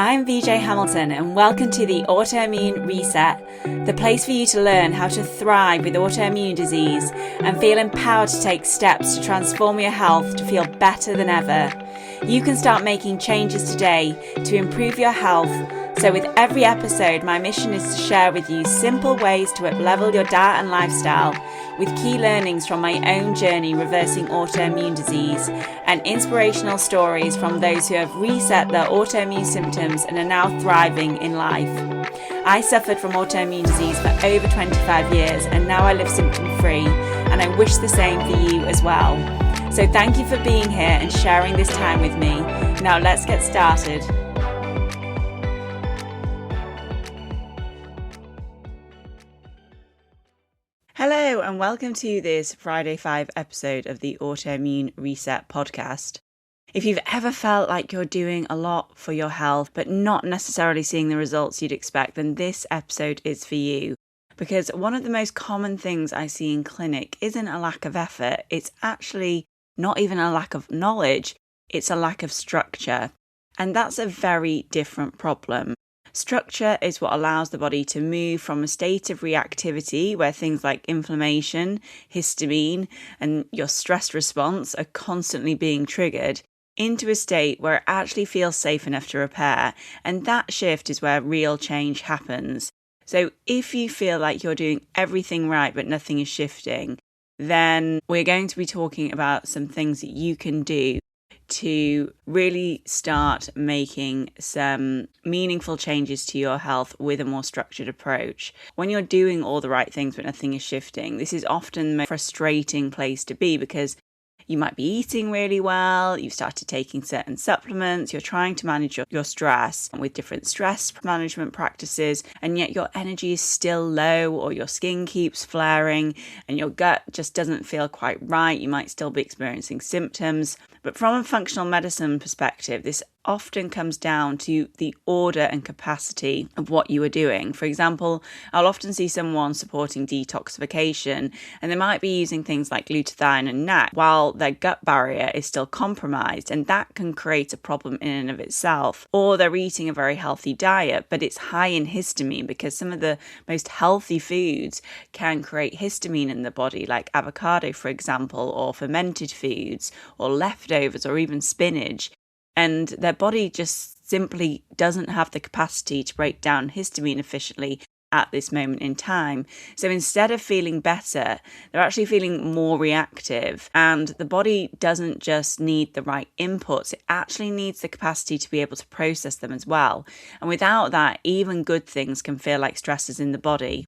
I'm VJ Hamilton and welcome to the Autoimmune Reset, the place for you to learn how to thrive with autoimmune disease and feel empowered to take steps to transform your health to feel better than ever. You can start making changes today to improve your health. So with every episode, my mission is to share with you simple ways to up-level your diet and lifestyle with key learnings from my own journey reversing autoimmune disease and inspirational stories from those who have reset their autoimmune symptoms and are now thriving in life. I suffered from autoimmune disease for over 25 years and now I live symptom-free, and I wish the same for you as well. So thank you for being here and sharing this time with me. Now let's get started. Hello and welcome to this Friday 5 episode of the Autoimmune Reset podcast. If you've ever felt like you're doing a lot for your health but not necessarily seeing the results you'd expect, then this episode is for you. Because one of the most common things I see in clinic isn't a lack of effort, it's actually not even a lack of knowledge, it's a lack of structure. And that's a very different problem. Structure is what allows the body to move from a state of reactivity where things like inflammation, histamine, and your stress response are constantly being triggered into a state where it actually feels safe enough to repair. And that shift is where real change happens. So if you feel like you're doing everything right but nothing is shifting, then we're going to be talking about some things that you can do to really start making some meaningful changes to your health with a more structured approach. When you're doing all the right things but nothing is shifting, this is often the most frustrating place to be because you might be eating really well, you've started taking certain supplements, you're trying to manage your stress with different stress management practices, and yet your energy is still low or your skin keeps flaring and your gut just doesn't feel quite right. You might still be experiencing symptoms. But from a functional medicine perspective, this often comes down to the order and capacity of what you are doing. For example, I'll often see someone supporting detoxification and they might be using things like glutathione and NAC while their gut barrier is still compromised, and that can create a problem in and of itself. Or they're eating a very healthy diet, but it's high in histamine because some of the most healthy foods can create histamine in the body, like avocado, for example, or fermented foods, or leftovers, or even spinach. And their body just simply doesn't have the capacity to break down histamine efficiently at this moment in time. So instead of feeling better, they're actually feeling more reactive. And the body doesn't just need the right inputs, it actually needs the capacity to be able to process them as well. And without that, even good things can feel like stressors in the body.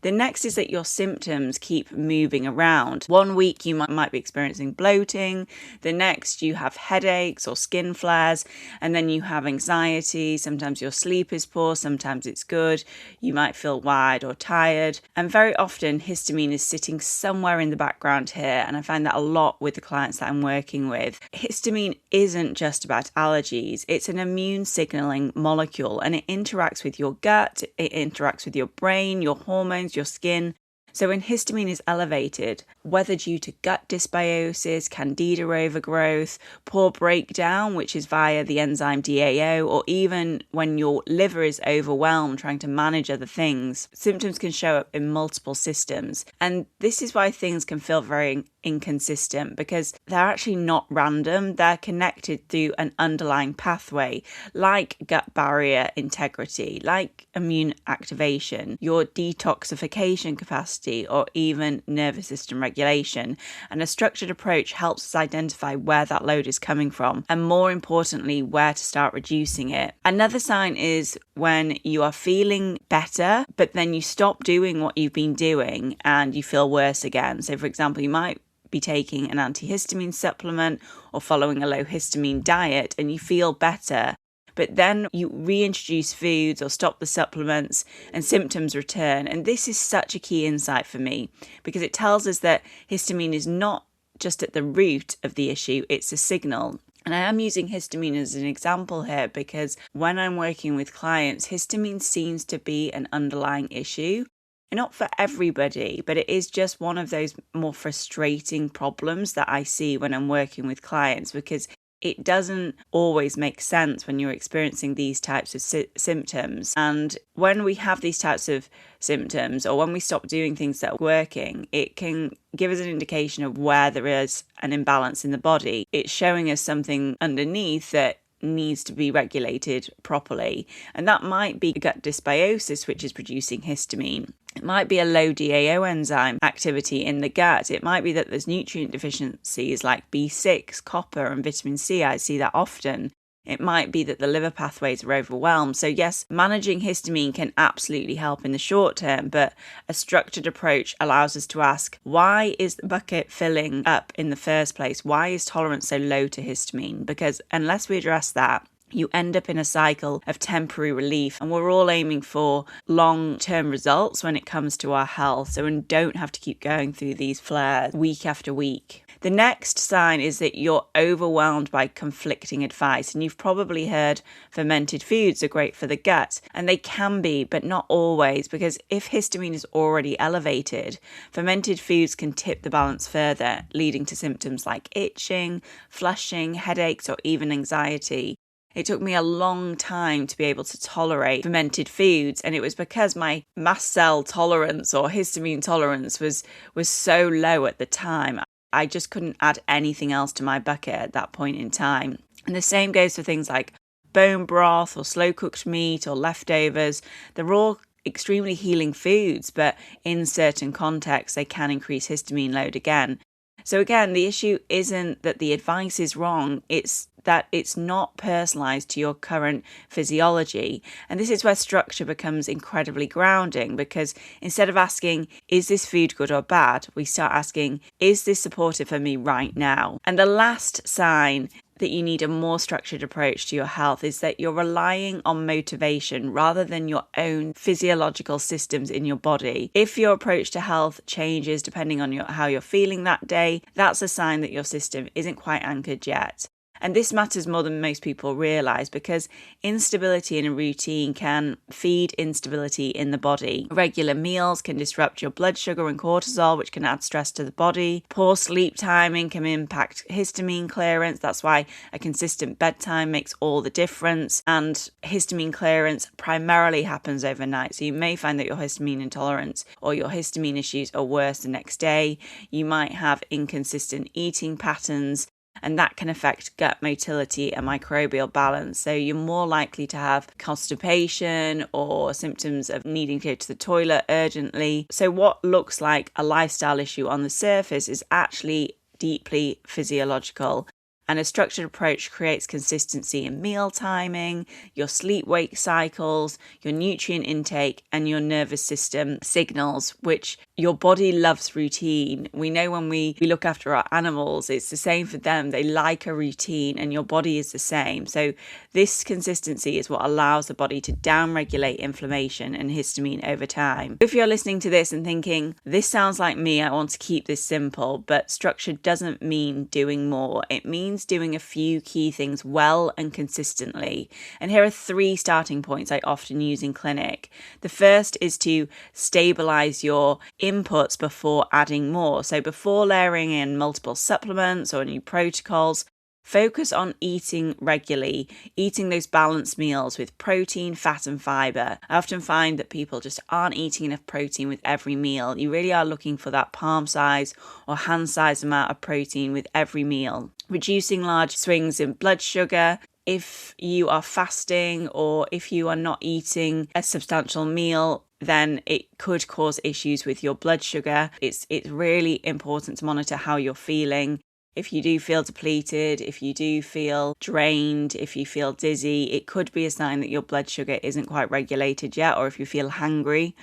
The next is that your symptoms keep moving around. 1 week you might be experiencing bloating, the next you have headaches or skin flares, and then you have anxiety. Sometimes your sleep is poor, sometimes it's good. You might feel wired or tired. And very often histamine is sitting somewhere in the background here, and I find that a lot with the clients that I'm working with. Histamine isn't just about allergies, it's an immune signaling molecule, and it interacts with your gut, it interacts with your brain, your hormones, your skin. So when histamine is elevated, whether due to gut dysbiosis, candida overgrowth, poor breakdown, which is via the enzyme DAO, or even when your liver is overwhelmed trying to manage other things, symptoms can show up in multiple systems. And this is why things can feel very inconsistent, because they're actually not random. They're connected through an underlying pathway, like gut barrier integrity, like immune activation, your detoxification capacity, or even nervous system regulation. And a structured approach helps us identify where that load is coming from, and more importantly, where to start reducing it. Another sign is when you are feeling better, but then you stop doing what you've been doing and you feel worse again. So for example, you might be taking an antihistamine supplement or following a low histamine diet and you feel better, but then you reintroduce foods or stop the supplements and symptoms return. And this is such a key insight for me because it tells us that histamine is not just at the root of the issue, it's a signal. And I am using histamine as an example here because when I'm working with clients, histamine seems to be an underlying issue. Not for everybody, but it is just one of those more frustrating problems that I see when I'm working with clients because it doesn't always make sense when you're experiencing these types of symptoms. And when we have these types of symptoms, or when we stop doing things that are working, it can give us an indication of where there is an imbalance in the body. It's showing us something underneath that needs to be regulated properly. And that might be gut dysbiosis, which is producing histamine. It might be a low DAO enzyme activity in the gut. It might be that there's nutrient deficiencies like B6, copper, and vitamin C. I see that often. It might be that the liver pathways are overwhelmed. So yes, managing histamine can absolutely help in the short term, but a structured approach allows us to ask, why is the bucket filling up in the first place? Why is tolerance so low to histamine? Because unless we address that, you end up in a cycle of temporary relief, and we're all aiming for long-term results when it comes to our health, so we don't have to keep going through these flares week after week. The next sign is that you're overwhelmed by conflicting advice, and you've probably heard fermented foods are great for the gut, and they can be, but not always, because if histamine is already elevated, fermented foods can tip the balance further, leading to symptoms like itching, flushing, headaches, or even anxiety. It took me a long time to be able to tolerate fermented foods, and it was because my mast cell tolerance or histamine tolerance was so low at the time. I just couldn't add anything else to my bucket at that point in time. And the same goes for things like bone broth or slow cooked meat or leftovers. They're all extremely healing foods, but in certain contexts, they can increase histamine load again. So again, the issue isn't that the advice is wrong, it's that it's not personalised to your current physiology. And this is where structure becomes incredibly grounding, because instead of asking, is this food good or bad, we start asking, is this supportive for me right now? And the last sign that you need a more structured approach to your health is that you're relying on motivation rather than your own physiological systems in your body. If your approach to health changes depending on how you're feeling that day, that's a sign that your system isn't quite anchored yet. And this matters more than most people realise, because instability in a routine can feed instability in the body. Regular meals can disrupt your blood sugar and cortisol, which can add stress to the body. Poor sleep timing can impact histamine clearance. That's why a consistent bedtime makes all the difference. And histamine clearance primarily happens overnight. So you may find that your histamine intolerance or your histamine issues are worse the next day. You might have inconsistent eating patterns, and that can affect gut motility and microbial balance. So you're more likely to have constipation or symptoms of needing to go to the toilet urgently. So what looks like a lifestyle issue on the surface is actually deeply physiological. And a structured approach creates consistency in meal timing, your sleep-wake cycles, your nutrient intake, and your nervous system signals, which your body loves routine. We know when we look after our animals, it's the same for them. They like a routine, and your body is the same. So this consistency is what allows the body to downregulate inflammation and histamine over time. If you're listening to this and thinking, this sounds like me, I want to keep this simple, but structure doesn't mean doing more. It means doing a few key things well and consistently. And here are 3 starting points I often use in clinic. The first is to stabilize your inputs before adding more. So before layering in multiple supplements or new protocols, focus on eating regularly, eating those balanced meals with protein, fat, and fiber. I often find that people just aren't eating enough protein with every meal. You really are looking for that palm size or hand size amount of protein with every meal. Reducing large swings in blood sugar. If you are fasting or if you are not eating a substantial meal, then it could cause issues with your blood sugar. It's really important to monitor how you're feeling. If you do feel depleted, if you do feel drained, if you feel dizzy, it could be a sign that your blood sugar isn't quite regulated yet, or if you feel hungry.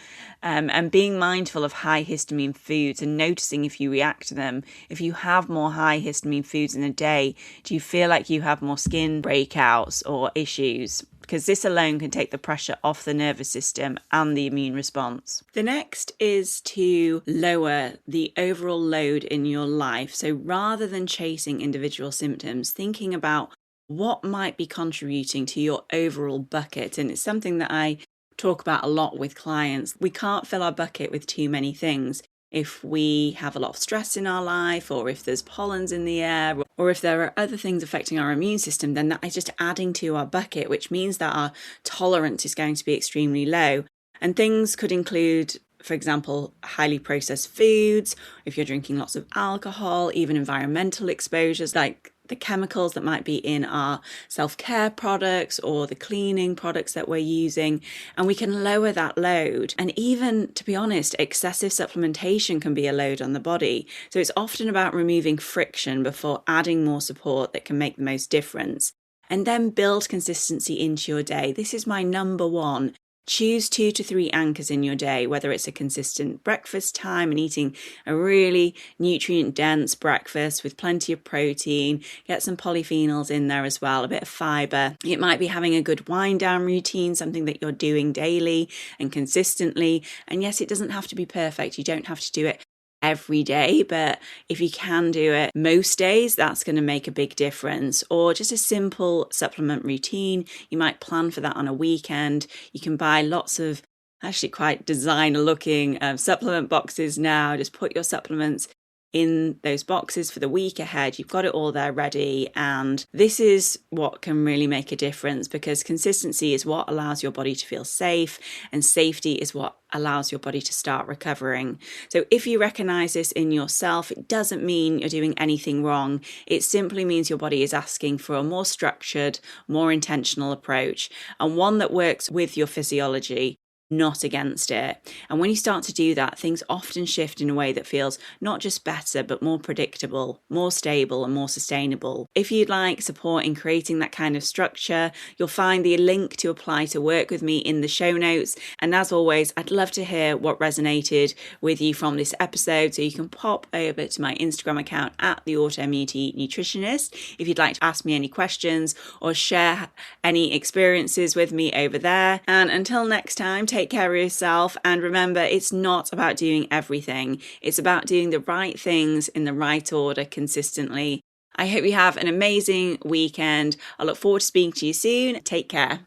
And being mindful of high histamine foods and noticing if you react to them. If you have more high histamine foods in a day, do you feel like you have more skin breakouts or issues? Because this alone can take the pressure off the nervous system and the immune response. The next is to lower the overall load in your life. So rather than chasing individual symptoms, thinking about what might be contributing to your overall bucket. And it's something that I talk about a lot with clients. We can't fill our bucket with too many things. if we have a lot of stress in our life, or if there's pollens in the air, or if there are other things affecting our immune system, then that is just adding to our bucket, which means that our tolerance is going to be extremely low. And things could include, for example, highly processed foods, if you're drinking lots of alcohol, even environmental exposures like the chemicals that might be in our self-care products or the cleaning products that we're using, and we can lower that load. And even, to be honest, excessive supplementation can be a load on the body. So it's often about removing friction before adding more support that can make the most difference. And then build consistency into your day. This is my number one. Choose 2 to 3 anchors in your day, whether it's a consistent breakfast time and eating a really nutrient-dense breakfast with plenty of protein, get some polyphenols in there as well, a bit of fibre. It might be having a good wind-down routine, something that you're doing daily and consistently. And yes, it doesn't have to be perfect. You don't have to do it every day, but if you can do it most days, that's going to make a big difference. Or just a simple supplement routine. You might plan for that on a weekend. You can buy lots of actually quite designer looking supplement boxes now. Just put your supplements in those boxes for the week ahead. You've got it all there ready, and this is what can really make a difference, because consistency is what allows your body to feel safe, and safety is what allows your body to start recovering. So if you recognize this in yourself, it doesn't mean you're doing anything wrong. It simply means your body is asking for a more structured, more intentional approach, and one that works with your physiology, not against it. And when you start to do that, things often shift in a way that feels not just better, but more predictable, more stable, and more sustainable. If you'd like support in creating that kind of structure, you'll find the link to apply to work with me in the show notes. And as always, I'd love to hear what resonated with you from this episode. So you can pop over to my Instagram account at the Autoimmunity Nutritionist if you'd like to ask me any questions or share any experiences with me over there. And until next time, take care of yourself, and remember, it's not about doing everything. It's about doing the right things in the right order consistently. I hope you have an amazing weekend. I look forward to speaking to you soon. Take care.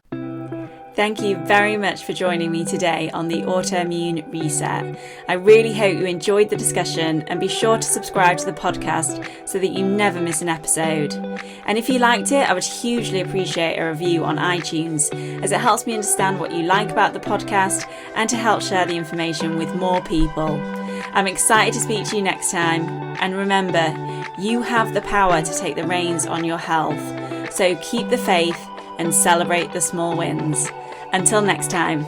Thank you very much for joining me today on the Autoimmune Reset. I really hope you enjoyed the discussion, and be sure to subscribe to the podcast so that you never miss an episode. And if you liked it, I would hugely appreciate a review on iTunes, as it helps me understand what you like about the podcast and to help share the information with more people. I'm excited to speak to you next time, and remember, you have the power to take the reins on your health. So keep the faith and celebrate the small wins. Until next time.